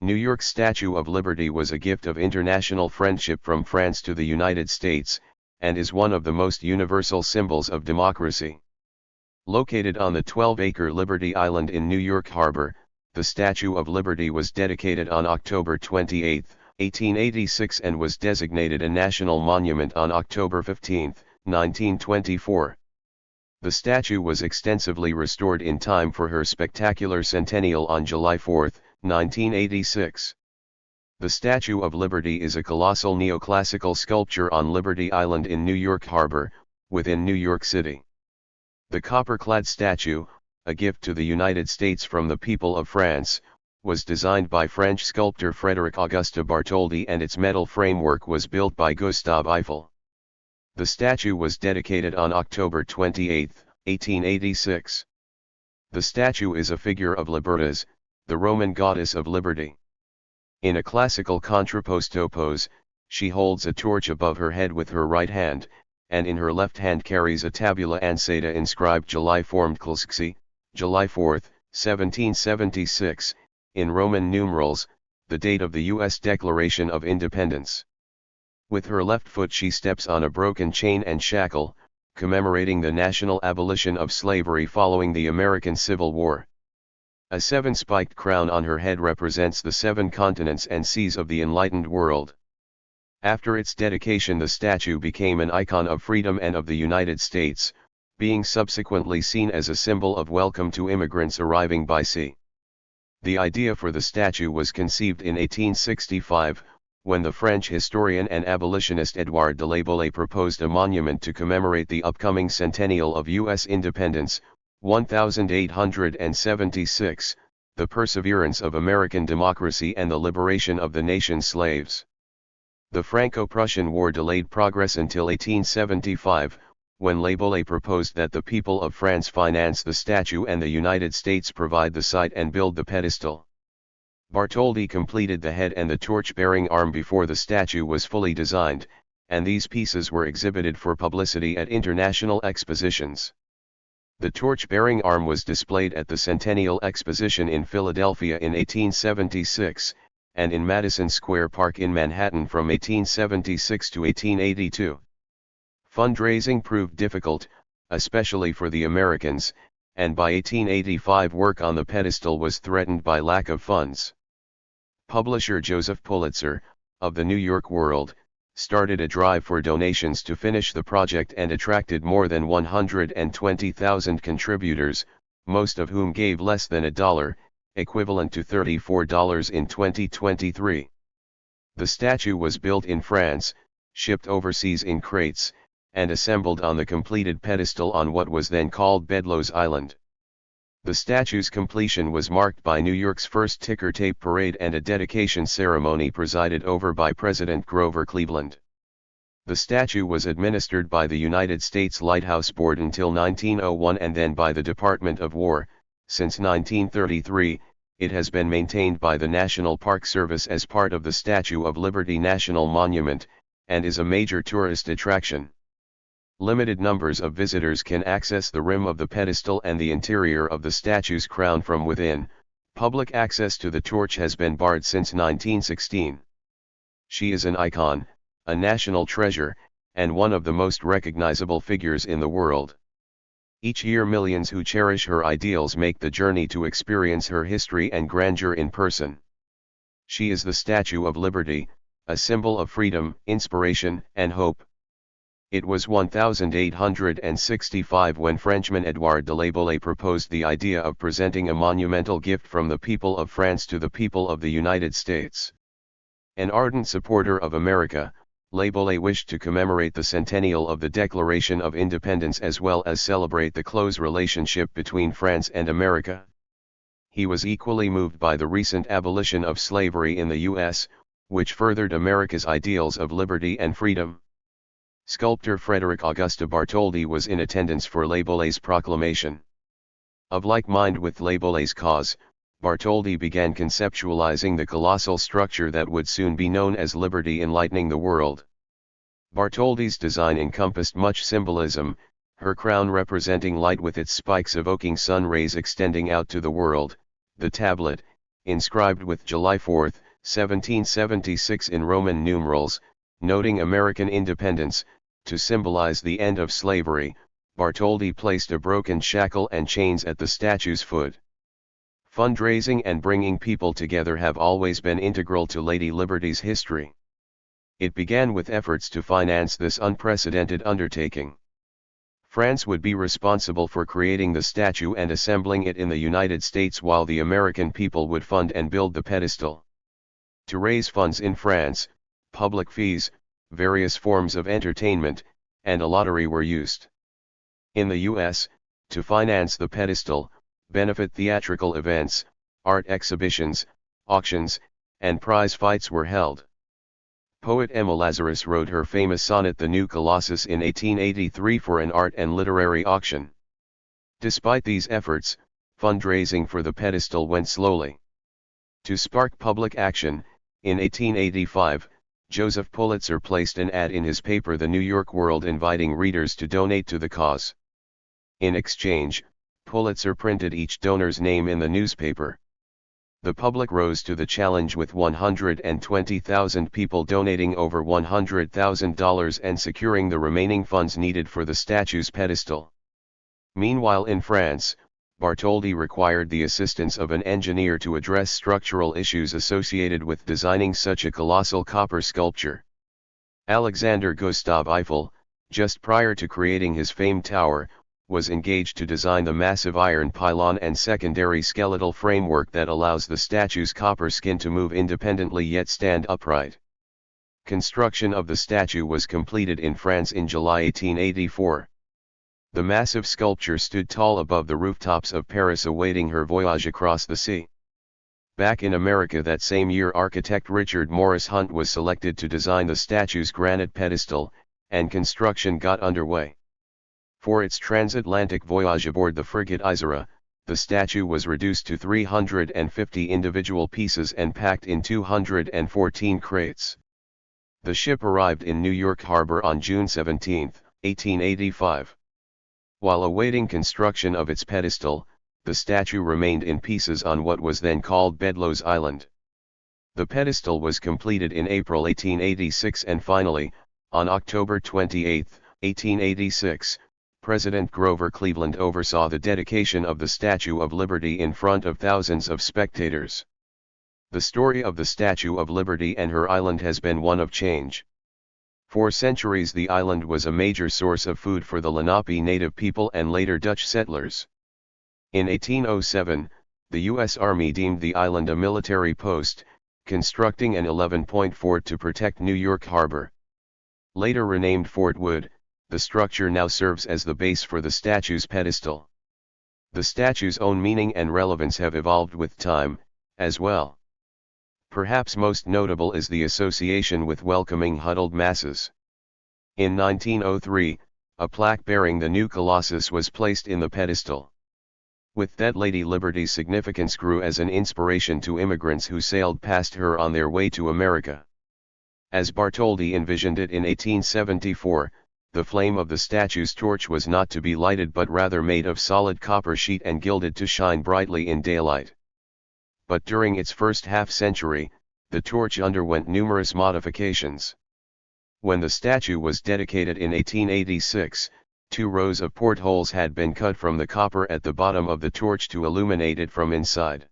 New York's Statue of Liberty was a gift of international friendship from France to the United States, and is one of the most universal symbols of democracy. Located on the 12-acre Liberty Island in New York Harbor, the Statue of Liberty was dedicated on October 28, 1886 and was designated a national monument on October 15, 1924. The statue was extensively restored in time for her spectacular centennial on July 4, 1986. The Statue of Liberty is a colossal neoclassical sculpture on Liberty Island in New York Harbor, within New York City. The copper-clad statue, a gift to the United States from the people of France, was designed by French sculptor Frédéric Auguste Bartholdi and its metal framework was built by Gustave Eiffel. The statue was dedicated on October 28, 1886. The statue is a figure of Libertas, the Roman goddess of liberty. In a classical contrapposto pose, she holds a torch above her head with her right hand, and in her left hand carries a tabula ansata inscribed July formed Klsksi, July 4, 1776, in Roman numerals, the date of the U.S. Declaration of Independence. With her left foot she steps on a broken chain and shackle, commemorating the national abolition of slavery following the American Civil War. A seven-spiked crown on her head represents the 7 continents and seas of the enlightened world. After its dedication, the statue became an icon of freedom and of the United States, being subsequently seen as a symbol of welcome to immigrants arriving by sea. The idea for the statue was conceived in 1865, when the French historian and abolitionist Édouard de Laboulaye proposed a monument to commemorate the upcoming centennial of U.S. independence, 1876, the perseverance of American democracy and the liberation of the nation's slaves. The Franco-Prussian War delayed progress until 1875, when Laboulaye proposed that the people of France finance the statue and the United States provide the site and build the pedestal. Bartholdi completed the head and the torch-bearing arm before the statue was fully designed, and these pieces were exhibited for publicity at international expositions. The torch-bearing arm was displayed at the Centennial Exposition in Philadelphia in 1876, and in Madison Square Park in Manhattan from 1876 to 1882. Fundraising proved difficult, especially for the Americans, and by 1885 work on the pedestal was threatened by lack of funds. Publisher Joseph Pulitzer, of the New York World, started a drive for donations to finish the project and attracted more than 120,000 contributors, most of whom gave less than $1, equivalent to $34 in 2023. The statue was built in France, shipped overseas in crates, and assembled on the completed pedestal on what was then called Bedloes Island. The statue's completion was marked by New York's first ticker tape parade and a dedication ceremony presided over by President Grover Cleveland. The statue was administered by the United States Lighthouse Board until 1901 and then by the Department of War. Since 1933, it has been maintained by the National Park Service as part of the Statue of Liberty National Monument, and is a major tourist attraction. Limited numbers of visitors can access the rim of the pedestal and the interior of the statue's crown from within. Public access to the torch has been barred since 1916. She is an icon, a national treasure, and one of the most recognizable figures in the world. Each year millions who cherish her ideals make the journey to experience her history and grandeur in person. She is the Statue of Liberty, a symbol of freedom, inspiration, and hope. It was 1865 when Frenchman Édouard de Laboulaye proposed the idea of presenting a monumental gift from the people of France to the people of the United States. An ardent supporter of America, Laboulaye wished to commemorate the centennial of the Declaration of Independence as well as celebrate the close relationship between France and America. He was equally moved by the recent abolition of slavery in the U.S., which furthered America's ideals of liberty and freedom. Sculptor Frédéric Auguste Bartholdi was in attendance for Laboulaye's proclamation. Of like mind with Laboulaye's cause, Bartholdi began conceptualizing the colossal structure that would soon be known as Liberty enlightening the world. Bartholdi's design encompassed much symbolism, her crown representing light with its spikes evoking sun rays extending out to the world, the tablet, inscribed with July 4, 1776 in Roman numerals, noting American independence. To symbolize the end of slavery, Bartholdi placed a broken shackle and chains at the statue's foot. Fundraising and bringing people together have always been integral to Lady Liberty's history. It began with efforts to finance this unprecedented undertaking. France would be responsible for creating the statue and assembling it in the United States, while the American people would fund and build the pedestal. To raise funds in France, public fees, various forms of entertainment, and a lottery were used. In the US, to finance the pedestal, benefit theatrical events, art exhibitions, auctions, and prize fights were held. Poet Emma Lazarus wrote her famous sonnet The New Colossus in 1883 for an art and literary auction. Despite these efforts, fundraising for the pedestal went slowly. To spark public action, in 1885, Joseph Pulitzer placed an ad in his paper The New York World inviting readers to donate to the cause. In exchange, Pulitzer printed each donor's name in the newspaper. The public rose to the challenge, with 120,000 people donating over $100,000 and securing the remaining funds needed for the statue's pedestal. Meanwhile, in France, Bartholdi required the assistance of an engineer to address structural issues associated with designing such a colossal copper sculpture. Alexander Gustave Eiffel, just prior to creating his famed tower, was engaged to design the massive iron pylon and secondary skeletal framework that allows the statue's copper skin to move independently yet stand upright. Construction of the statue was completed in France in July 1884. The massive sculpture stood tall above the rooftops of Paris, awaiting her voyage across the sea. Back in America that same year, architect Richard Morris Hunt was selected to design the statue's granite pedestal, and construction got underway. For its transatlantic voyage aboard the frigate Isera, the statue was reduced to 350 individual pieces and packed in 214 crates. The ship arrived in New York Harbor on June 17, 1885. While awaiting construction of its pedestal, the statue remained in pieces on what was then called Bedloe's Island. The pedestal was completed in April 1886, and finally, on October 28, 1886, President Grover Cleveland oversaw the dedication of the Statue of Liberty in front of thousands of spectators. The story of the Statue of Liberty and her island has been one of change. For centuries the island was a major source of food for the Lenape native people and later Dutch settlers. In 1807, the U.S. Army deemed the island a military post, constructing an 11-point fort to protect New York Harbor. Later renamed Fort Wood, the structure now serves as the base for the statue's pedestal. The statue's own meaning and relevance have evolved with time, as well. Perhaps most notable is the association with welcoming huddled masses. In 1903, a plaque bearing the new Colossus was placed in the pedestal. With that, Lady Liberty's significance grew as an inspiration to immigrants who sailed past her on their way to America. As Bartholdi envisioned it in 1874, the flame of the statue's torch was not to be lighted but rather made of solid copper sheet and gilded to shine brightly in daylight. But during its first half-century, the torch underwent numerous modifications. When the statue was dedicated in 1886, 2 rows of portholes had been cut from the copper at the bottom of the torch to illuminate it from inside.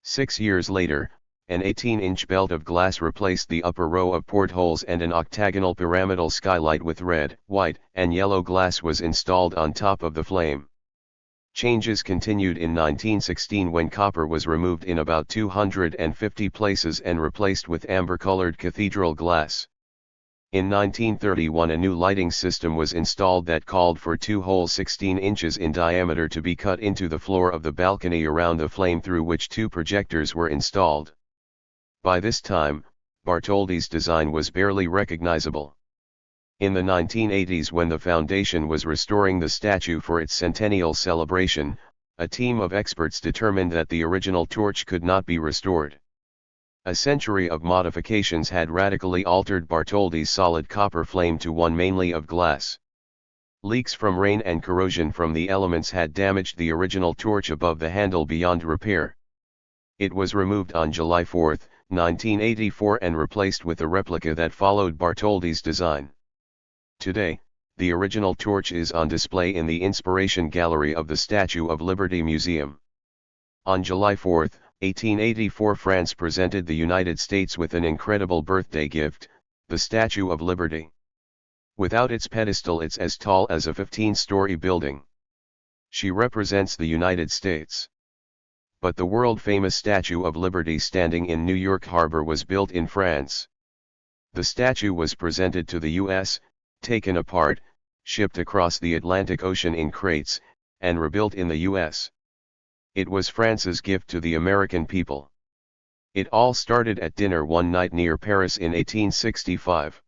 6 years later, an 18-inch belt of glass replaced the upper row of portholes, and an octagonal pyramidal skylight with red, white, and yellow glass was installed on top of the flame. Changes continued in 1916 when copper was removed in about 250 places and replaced with amber-colored cathedral glass. In 1931 a new lighting system was installed that called for 2 holes 16 inches in diameter to be cut into the floor of the balcony around the flame, through which 2 projectors were installed. By this time, Bartholdi's design was barely recognizable. In the 1980s, when the foundation was restoring the statue for its centennial celebration, a team of experts determined that the original torch could not be restored. A century of modifications had radically altered Bartholdi's solid copper flame to one mainly of glass. Leaks from rain and corrosion from the elements had damaged the original torch above the handle beyond repair. It was removed on July 4, 1984 and replaced with a replica that followed Bartholdi's design. Today, the original torch is on display in the Inspiration Gallery of the Statue of Liberty Museum. On July 4, 1884, France presented the United States with an incredible birthday gift, the Statue of Liberty. Without its pedestal, it's as tall as a 15-story building. She represents the United States. But the world-famous Statue of Liberty standing in New York Harbor was built in France. The statue was presented to the U.S., taken apart, shipped across the Atlantic Ocean in crates, and rebuilt in the U.S. It was France's gift to the American people. It all started at dinner one night near Paris in 1865.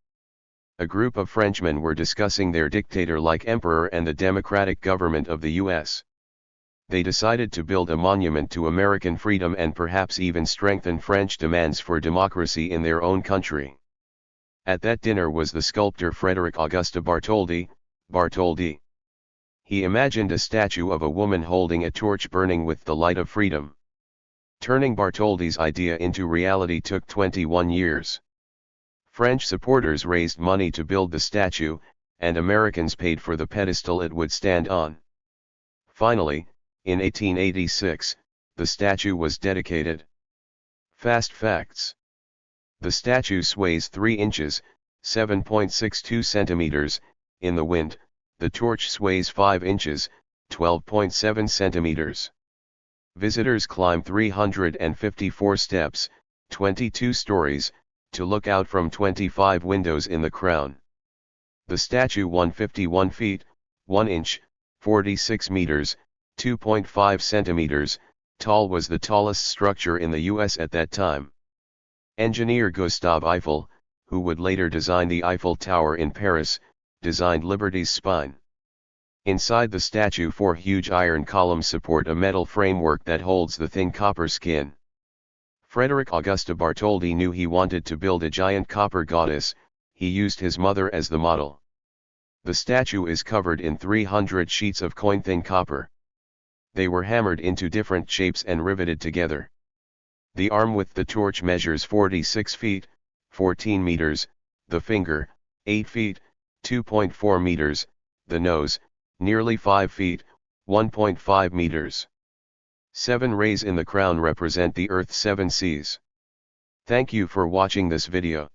A group of Frenchmen were discussing their dictator-like emperor and the democratic government of the U.S. They decided to build a monument to American freedom and perhaps even strengthen French demands for democracy in their own country. At that dinner was the sculptor Frédéric Auguste Bartholdi, Bartholdi. He imagined a statue of a woman holding a torch burning with the light of freedom. Turning Bartholdi's idea into reality took 21 years. French supporters raised money to build the statue, and Americans paid for the pedestal it would stand on. Finally, in 1886, the statue was dedicated. Fast facts. The statue sways 3 inches, 7.62 centimeters, in the wind. The torch sways 5 inches, 12.7 centimeters. Visitors climb 354 steps, 22 stories, to look out from 25 windows in the crown. The statue 151 feet, 1 inch, 46 meters, 2.5 centimeters, tall was the tallest structure in the U.S. at that time. Engineer Gustave Eiffel, who would later design the Eiffel Tower in Paris, designed Liberty's spine. Inside the statue 4 huge iron columns support a metal framework that holds the thin copper skin. Frédéric Auguste Bartholdi knew he wanted to build a giant copper goddess. He used his mother as the model. The statue is covered in 300 sheets of coin-thin copper. They were hammered into different shapes and riveted together. The arm with the torch measures 46 feet, 14 meters, the finger, 8 feet, 2.4 meters, the nose, nearly 5 feet, 1.5 meters. 7 rays in the crown represent the Earth's 7 seas. Thank you for watching this video.